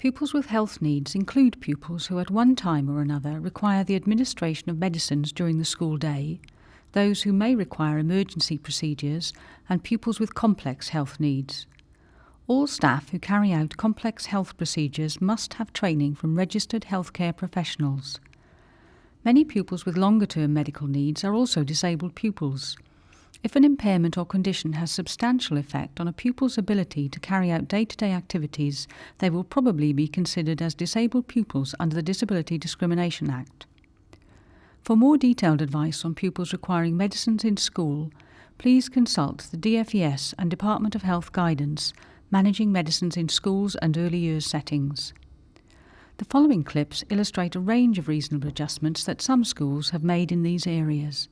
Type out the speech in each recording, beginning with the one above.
Pupils with health needs include pupils who at one time or another require the administration of medicines during the school day, those who may require emergency procedures, and pupils with complex health needs. All staff who carry out complex health procedures must have training from registered healthcare professionals. Many pupils with longer-term medical needs are also disabled pupils. If an impairment or condition has substantial effect on a pupil's ability to carry out day-to-day activities, they will probably be considered as disabled pupils under the Disability Discrimination Act. For more detailed advice on pupils requiring medicines in school, please consult the DFES and Department of Health guidance, Managing Medicines in Schools and Early Years Settings. The following clips illustrate a range of reasonable adjustments that some schools have made in these areas.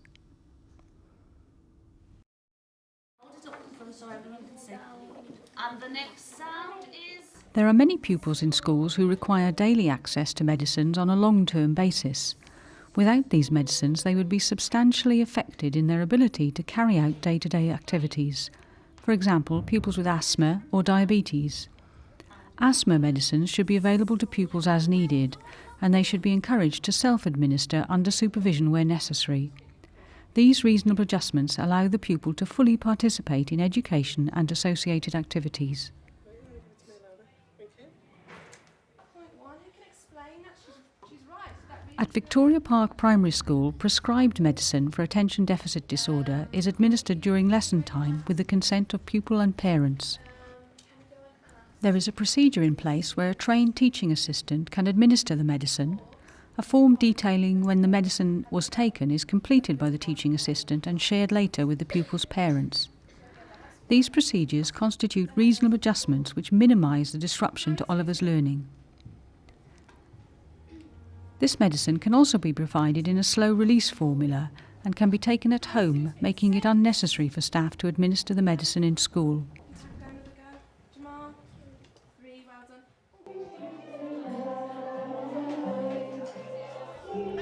And the next sound is... There are many pupils in schools who require daily access to medicines on a long-term basis. Without these medicines, they would be substantially affected in their ability to carry out day-to-day activities. For example, pupils with asthma or diabetes. Asthma medicines should be available to pupils as needed, and they should be encouraged to self-administer under supervision where necessary. These reasonable adjustments allow the pupil to fully participate in education and associated activities. At Victoria Park Primary School, prescribed medicine for attention deficit disorder is administered during lesson time with the consent of pupil and parents. There is a procedure in place where a trained teaching assistant can administer the medicine. A form detailing when the medicine was taken is completed by the teaching assistant and shared later with the pupil's parents. These procedures constitute reasonable adjustments which minimise the disruption to Oliver's learning. This medicine can also be provided in a slow-release formula and can be taken at home, making it unnecessary for staff to administer the medicine in school.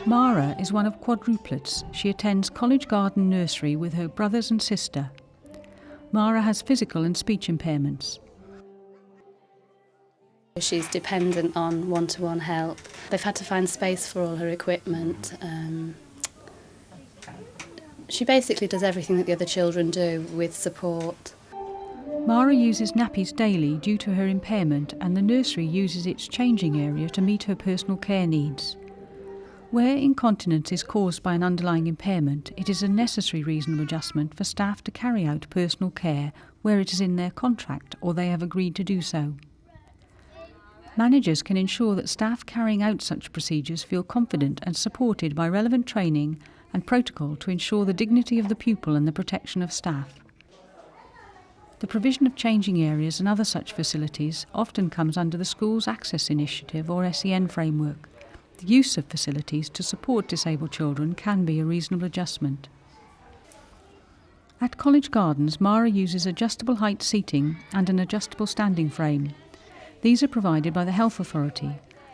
Mara is one of quadruplets. She attends College Garden Nursery with her brothers and sister. Mara has physical and speech impairments. She's dependent on one-to-one help. They've had to find space for all her equipment. She basically does everything that the other children do with support. Mara uses nappies daily due to her impairment, and the nursery uses its changing area to meet her personal care needs. Where incontinence is caused by an underlying impairment, it is a necessary reasonable adjustment for staff to carry out personal care where it is in their contract or they have agreed to do so. Managers can ensure that staff carrying out such procedures feel confident and supported by relevant training and protocol to ensure the dignity of the pupil and the protection of staff. The provision of changing areas and other such facilities often comes under the school's Access Initiative or SEN framework. The use of facilities to support disabled children can be a reasonable adjustment. At College Gardens, Mara uses adjustable height seating and an adjustable standing frame. These are provided by the Health Authority.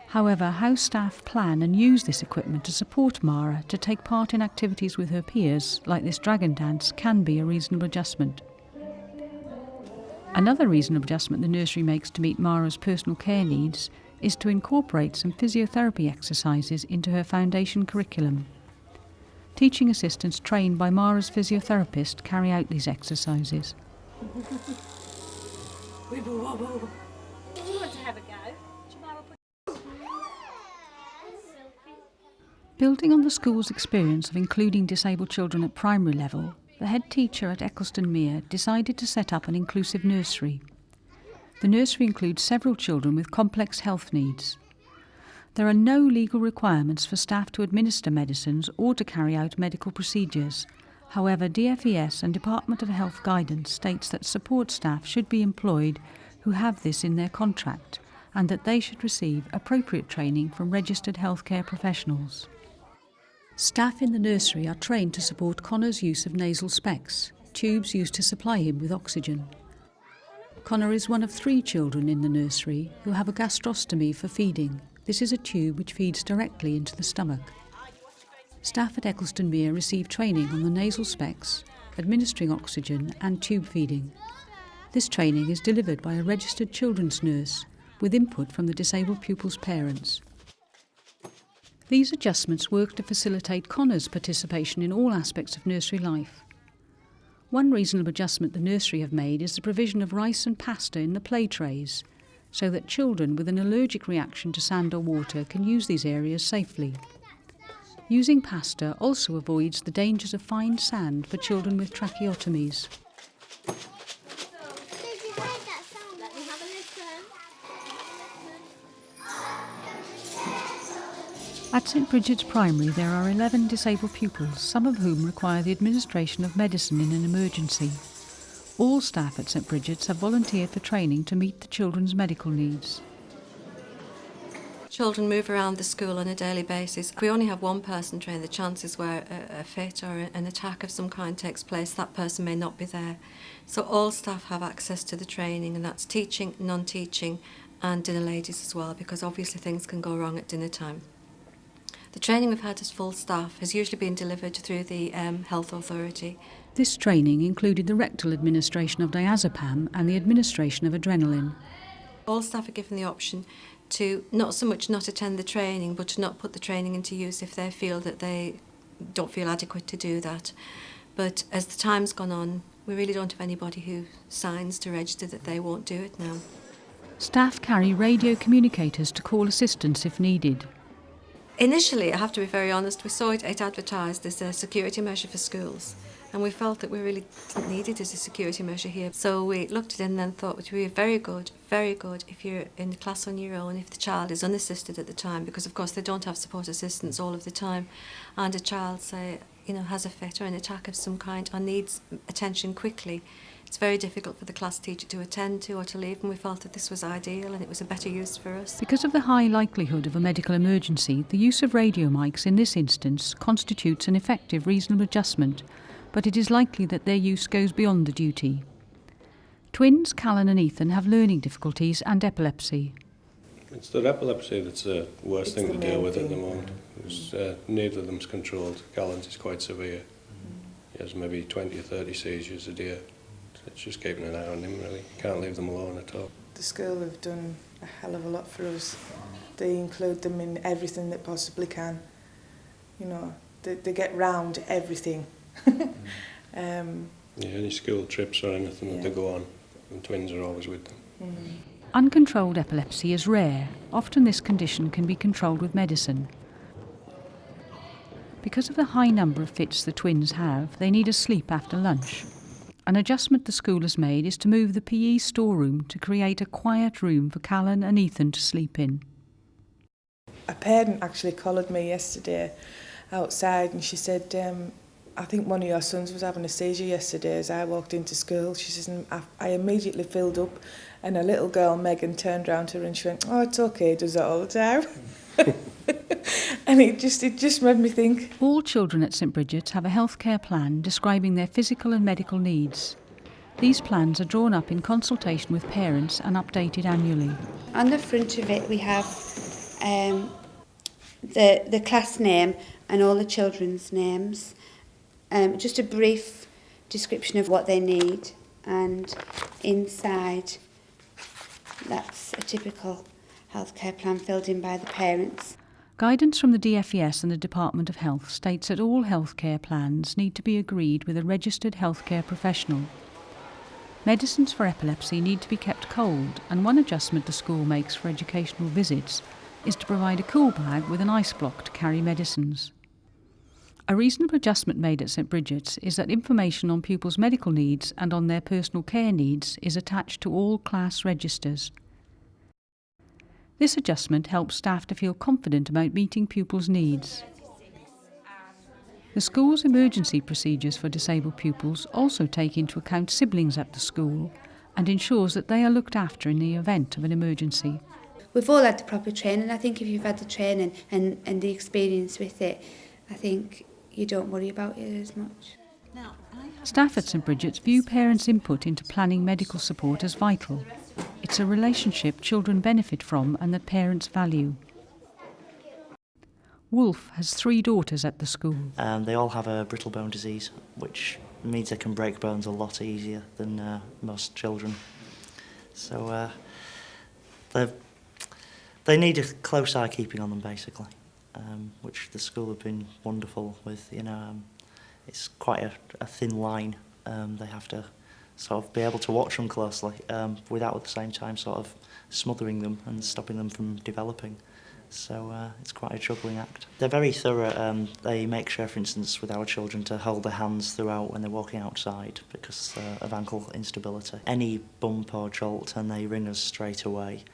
However, how staff plan and use this equipment to support Mara to take part in activities with her peers, like this dragon dance, can be a reasonable adjustment. Another reasonable adjustment the nursery makes to meet Mara's personal care needs is to incorporate some physiotherapy exercises into her foundation curriculum. Teaching assistants trained by Mara's physiotherapist carry out these exercises. Building on the school's experience of including disabled children at primary level, the head teacher at Eccleston Mere decided to set up an inclusive nursery. The nursery includes several children with complex health needs. There are no legal requirements for staff to administer medicines or to carry out medical procedures. However, DFES and Department of Health guidance states that support staff should be employed who have this in their contract and that they should receive appropriate training from registered healthcare professionals. Staff in the nursery are trained to support Connor's use of nasal specs, tubes used to supply him with oxygen. Connor is one of 3 children in the nursery who have a gastrostomy for feeding. This is a tube which feeds directly into the stomach. Staff at Eccleston Mere receive training on the nasal specs, administering oxygen and tube feeding. This training is delivered by a registered children's nurse, with input from the disabled pupils' parents. These adjustments work to facilitate Connor's participation in all aspects of nursery life. One reasonable adjustment the nursery have made is the provision of rice and pasta in the play trays, so that children with an allergic reaction to sand or water can use these areas safely. Using pasta also avoids the dangers of fine sand for children with tracheotomies. At St Bridget's Primary there are 11 disabled pupils, some of whom require the administration of medicine in an emergency. All staff at St Bridget's have volunteered for training to meet the children's medical needs. Children move around the school on a daily basis. If we only have one person trained, the chances where a fit or an attack of some kind takes place, that person may not be there. So all staff have access to the training, and that's teaching, non-teaching and dinner ladies as well, because obviously things can go wrong at dinner time. The training we've had as full staff has usually been delivered through the Health Authority. This training included the rectal administration of diazepam and the administration of adrenaline. All staff are given the option to not so much not attend the training, but to not put the training into use if they feel that they don't feel adequate to do that. But as the time's gone on, we really don't have anybody who signs to register that they won't do it now. Staff carry radio communicators to call assistance if needed. Initially, I have to be very honest, we saw it advertised as a security measure for schools, and we felt that we really didn't need it as a security measure here. So we looked at it and then thought it would be very good if you're in the class on your own, if the child is unassisted at the time, because of course they don't have support assistance all of the time, and a child, say, has a fit or an attack of some kind or needs attention quickly. It's very difficult for the class teacher to attend to or to leave, and we felt that this was ideal and it was a better use for us. Because of the high likelihood of a medical emergency, the use of radio mics in this instance constitutes an effective reasonable adjustment, but it is likely that their use goes beyond the duty. Twins, Callan and Ethan, have learning difficulties and epilepsy. It's the epilepsy that's the worst thing to deal with at the moment. Neither of them's controlled. Callan's is quite severe. He has maybe 20 or 30 seizures a day. It's just keeping an eye on him, really. Can't leave them alone at all. The school have done a hell of a lot for us. They include them in everything they possibly can. They get round everything. Any school trips or anything that they go on, the twins are always with them. Mm-hmm. Uncontrolled epilepsy is rare. Often this condition can be controlled with medicine. Because of the high number of fits the twins have, they need a sleep after lunch. An adjustment the school has made is to move the PE storeroom to create a quiet room for Callan and Ethan to sleep in. A parent actually collared me yesterday outside, and she said, I think one of your sons was having a seizure yesterday as I walked into school. She says, and I immediately filled up, and a little girl, Megan, turned round to her and she went, "Oh, it's okay, he does that all the time." And it just made me think. All children at St Bridget's have a healthcare plan describing their physical and medical needs. These plans are drawn up in consultation with parents and updated annually. On the front of it we have the class name and all the children's names, just a brief description of what they need, and inside that's a typical healthcare plan filled in by the parents. Guidance from the DFES and the Department of Health states that all healthcare plans need to be agreed with a registered healthcare professional. Medicines for epilepsy need to be kept cold, and one adjustment the school makes for educational visits is to provide a cool bag with an ice block to carry medicines. A reasonable adjustment made at St Bridget's is that information on pupils' medical needs and on their personal care needs is attached to all class registers. This adjustment helps staff to feel confident about meeting pupils' needs. The school's emergency procedures for disabled pupils also take into account siblings at the school and ensures that they are looked after in the event of an emergency. We've all had the proper training. I think if you've had the training and the experience with it, I think you don't worry about it as much. Staff at St Bridget's view parents' input into planning medical support as vital. It's a relationship children benefit from and that parents value. Wolf has 3 daughters at the school. They all have a brittle bone disease, which means they can break bones a lot easier than most children. So they're They need a close eye keeping on them, basically, which the school have been wonderful with. It's quite a thin line. They have to sort of be able to watch them closely without at the same time sort of smothering them and stopping them from developing. So it's quite a juggling act. They're very thorough. They make sure, for instance, with our children to hold their hands throughout when they're walking outside because of ankle instability. Any bump or jolt and they ring us straight away,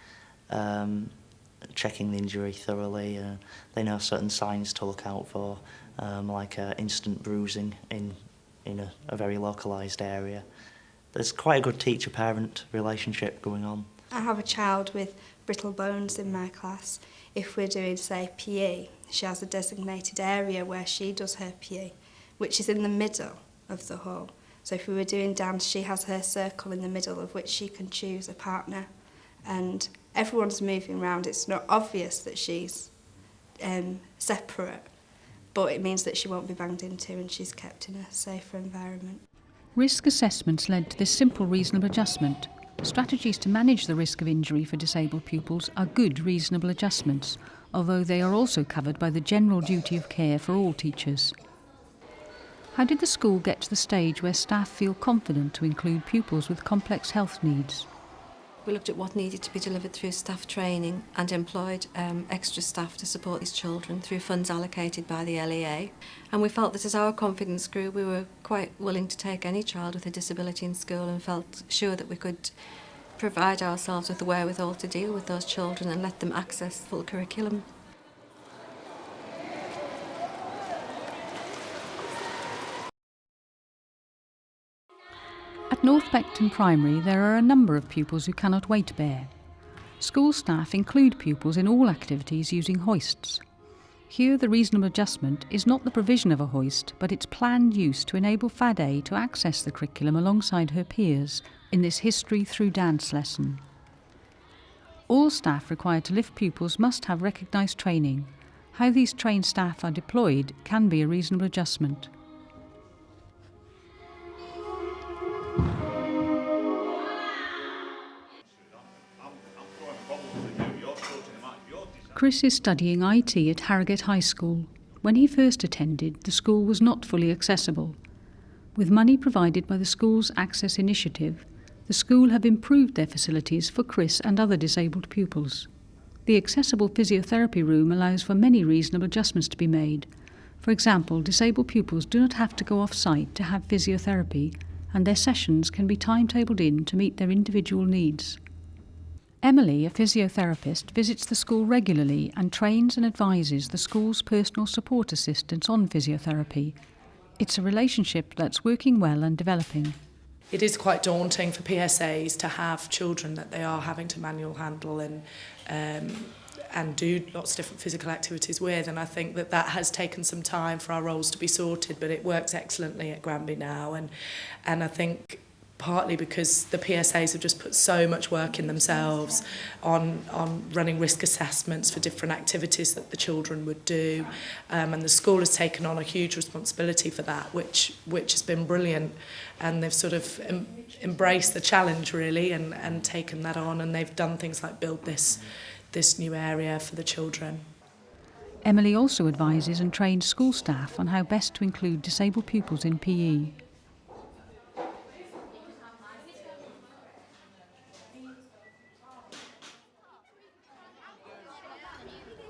checking the injury thoroughly. They know certain signs to look out for, like instant bruising in a very localised area. There's quite a good teacher-parent relationship going on. I have a child with brittle bones in my class. If we're doing, say, PE, she has a designated area where she does her PE, which is in the middle of the hall. So if we were doing dance, she has her circle in the middle of which she can choose a partner. And everyone's moving around. It's not obvious that she's separate, but it means that she won't be banged into and she's kept in a safer environment. Risk assessments led to this simple reasonable adjustment. Strategies to manage the risk of injury for disabled pupils are good reasonable adjustments, although they are also covered by the general duty of care for all teachers. How did the school get to the stage where staff feel confident to include pupils with complex health needs? We looked at what needed to be delivered through staff training and employed extra staff to support these children through funds allocated by the LEA. And we felt that as our confidence grew, we were quite willing to take any child with a disability in school and felt sure that we could provide ourselves with the wherewithal to deal with those children and let them access full curriculum. At North Beckton Primary, there are a number of pupils who cannot weight bear. School staff include pupils in all activities using hoists. Here, the reasonable adjustment is not the provision of a hoist, but its planned use to enable Fade to access the curriculum alongside her peers in this history through dance lesson. All staff required to lift pupils must have recognised training. How these trained staff are deployed can be a reasonable adjustment. Chris is studying IT at Harrogate High School. When he first attended, the school was not fully accessible. With money provided by the school's Access Initiative, the school have improved their facilities for Chris and other disabled pupils. The accessible physiotherapy room allows for many reasonable adjustments to be made. For example, disabled pupils do not have to go off-site to have physiotherapy, and their sessions can be timetabled in to meet their individual needs. Emily, a physiotherapist, visits the school regularly and trains and advises the school's personal support assistants on physiotherapy. It's a relationship that's working well and developing. It is quite daunting for PSAs to have children that they are having to manual handle and do lots of different physical activities with, and I think that has taken some time for our roles to be sorted, but it works excellently at Granby now, and I think partly because the PSAs have just put so much work in themselves on running risk assessments for different activities that the children would do, and the school has taken on a huge responsibility for that, which has been brilliant, and they've sort of embraced the challenge really and taken that on, and they've done things like build this new area for the children. Emily also advises and trains school staff on how best to include disabled pupils in PE.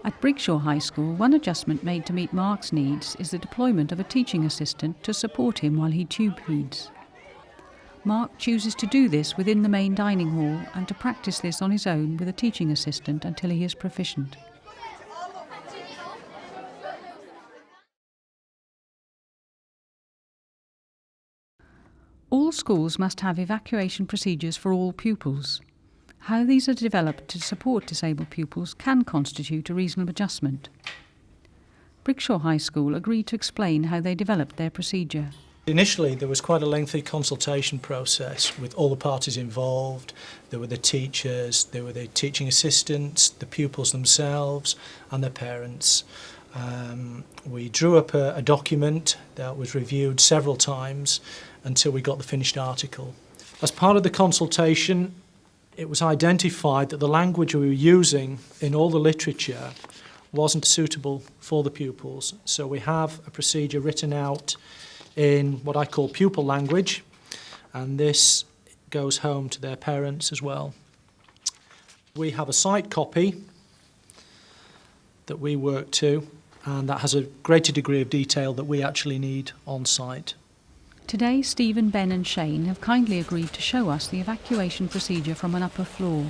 At Brigshaw High School, one adjustment made to meet Mark's needs is the deployment of a teaching assistant to support him while he tube feeds. Mark chooses to do this within the main dining hall and to practice this on his own with a teaching assistant until he is proficient. All schools must have evacuation procedures for all pupils. How these are developed to support disabled pupils can constitute a reasonable adjustment. Brigshaw High School agreed to explain how they developed their procedure. Initially, there was quite a lengthy consultation process with all the parties involved. There were the teachers, there were the teaching assistants, the pupils themselves and their parents. We drew up a document that was reviewed several times until we got the finished article. As part of the consultation, It was identified that the language we were using in all the literature wasn't suitable for the pupils. So we have a procedure written out in what I call pupil language, and this goes home to their parents as well. We have a site copy that we work to, and that has a greater degree of detail that we actually need on site. Today, Stephen, Ben and Shane have kindly agreed to show us the evacuation procedure from an upper floor.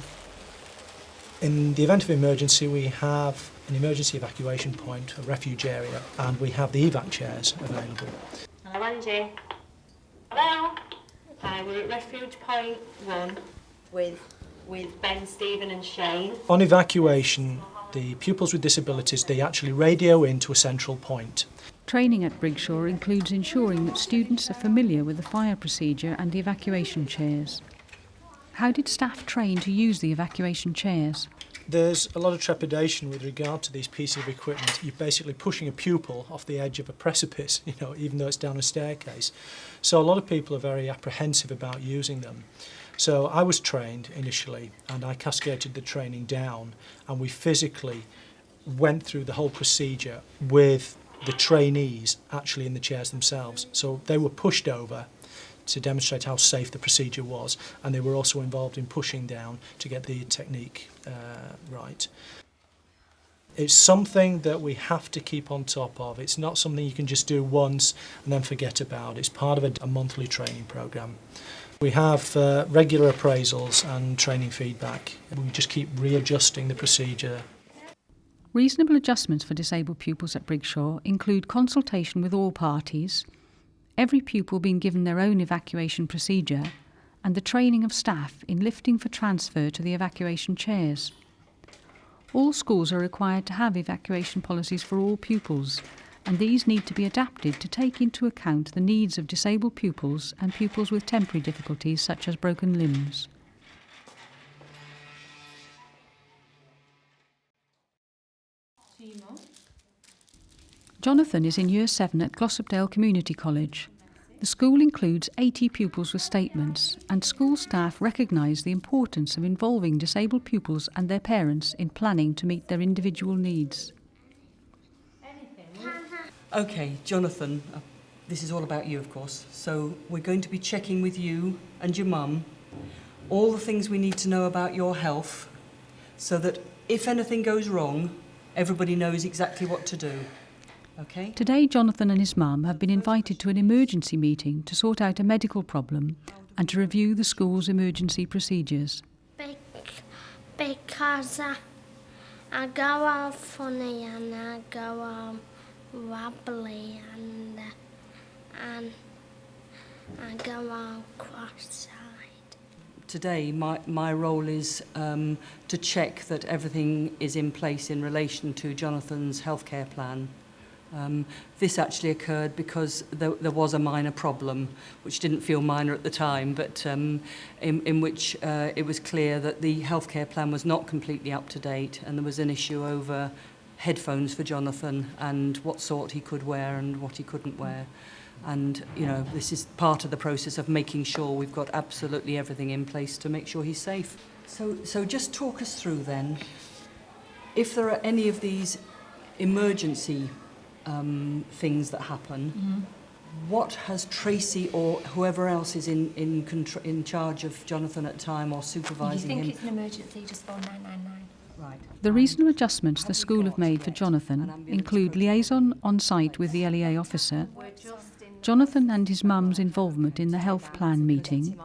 In the event of emergency, we have an emergency evacuation point, a refuge area, and we have the evac chairs available. Hello, Angie. Hello. Hi, we're at Refuge Point 1 with Ben, Stephen and Shane. On evacuation, the pupils with disabilities, they actually radio into a central point. Training at Brigshaw includes ensuring that students are familiar with the fire procedure and the evacuation chairs. How did staff train to use the evacuation chairs? There's a lot of trepidation with regard to these pieces of equipment. You're basically pushing a pupil off the edge of a precipice, even though it's down a staircase. So a lot of people are very apprehensive about using them. So I was trained initially, and I cascaded the training down, and we physically went through the whole procedure with the trainees actually in the chairs themselves. So they were pushed over to demonstrate how safe the procedure was, and they were also involved in pushing down to get the technique right. It's something that we have to keep on top of. It's not something you can just do once and then forget about. It's part of a monthly training programme. We have regular appraisals and training feedback. We just keep readjusting the procedure. Reasonable adjustments for disabled pupils at Brigshaw include consultation with all parties, every pupil being given their own evacuation procedure, and the training of staff in lifting for transfer to the evacuation chairs. All schools are required to have evacuation policies for all pupils, and these need to be adapted to take into account the needs of disabled pupils and pupils with temporary difficulties such as broken limbs. Jonathan is in Year 7 at Glossopdale Community College. The school includes 80 pupils with statements, and school staff recognise the importance of involving disabled pupils and their parents in planning to meet their individual needs. OK, Jonathan, this is all about you, of course. So we're going to be checking with you and your mum all the things we need to know about your health so that if anything goes wrong, everybody knows exactly what to do. Okay? Today, Jonathan and his mum have been invited to an emergency meeting to sort out a medical problem and to review the school's emergency procedures. Because I go all funny and I go all wobbly and I go all cross-eyed. Today, my role is to check that everything is in place in relation to Jonathan's healthcare plan. This actually occurred because there was a minor problem, which didn't feel minor at the time, but in which it was clear that the healthcare plan was not completely up to date, and there was an issue over headphones for Jonathan and what sort he could wear and what he couldn't wear. And, this is part of the process of making sure we've got absolutely everything in place to make sure he's safe. So just talk us through then, if there are any of these emergency things that happen, what has Tracy or whoever else is in charge of Jonathan at the time or supervising him? If you think it's an emergency, just phone 999. Right. The reasonable adjustments the school have made for Jonathan include liaison on site with the LEA officer, Jonathan and his mum's involvement in the health plan meeting,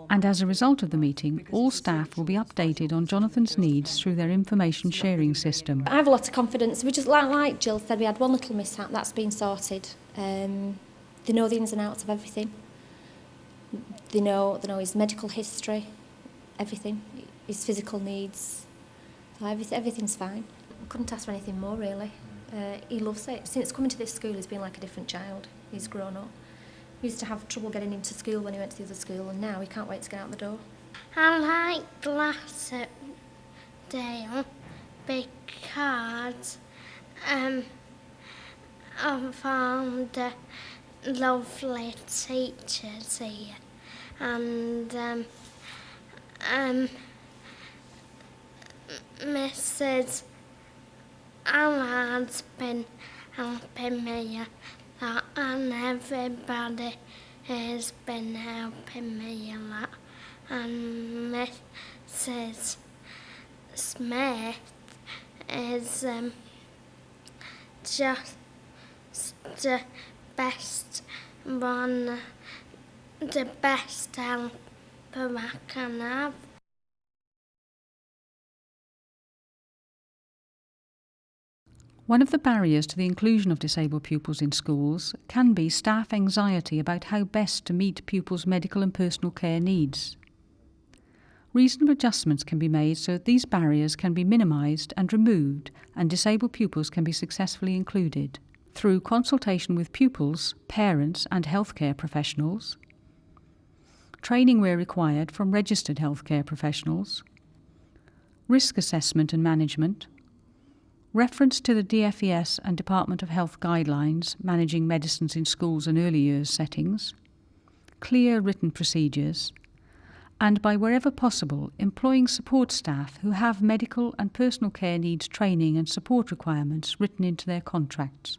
and as a result of the meeting, all staff will be updated on Jonathan's needs through their information sharing system. I have a lot of confidence. We just, like Jill said, we had one little mishap, that's been sorted. They know the ins and outs of everything. They know his medical history, everything, his physical needs. So everything's fine. I couldn't ask for anything more, really. He loves it. Since coming to this school, he's been like a different child. He's grown up. We used to have trouble getting him to school when he went to the other school, and now he can't wait to get out the door. I like Glossopdale because I found lovely teachers here, and Mrs. Allard's been helping me a lot, and everybody has been helping me a lot. And Mrs. Smith is just the best one, the best helper I can have. One of the barriers to the inclusion of disabled pupils in schools can be staff anxiety about how best to meet pupils' medical and personal care needs. Reasonable adjustments can be made so that these barriers can be minimised and removed, and disabled pupils can be successfully included through consultation with pupils, parents and healthcare professionals, training where required from registered healthcare professionals, risk assessment and management, reference to the DFES and Department of Health guidelines managing medicines in schools and early years settings, clear written procedures, and by wherever possible employing support staff who have medical and personal care needs training and support requirements written into their contracts.